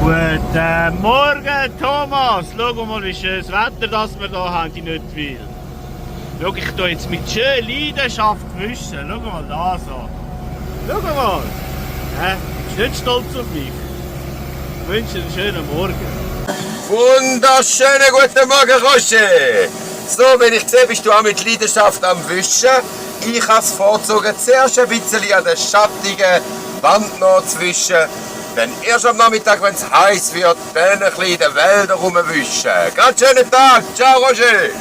Guten Morgen, Thomas. Schau mal, wie schön das Wetter das wir hier haben in Nöttwil. Schau, ich tue jetzt mit schöner Leidenschaft wischen. Schau mal da so. Schau mal. Bist du nicht stolz auf mich? Ich wünsche dir einen schönen Morgen. Wunderschönen guten Morgen, Roger! So, wenn ich sehe, bist du auch mit Leidenschaft am Wischen. Ich habe es vorgezogen, zuerst ein bisschen an der schattigen Wand noch zu wischen. Dann erst am Nachmittag, wenn es heiß wird, dann ein bisschen in den Wäldern rumwischen. Ganz schönen Tag! Ciao, Roger!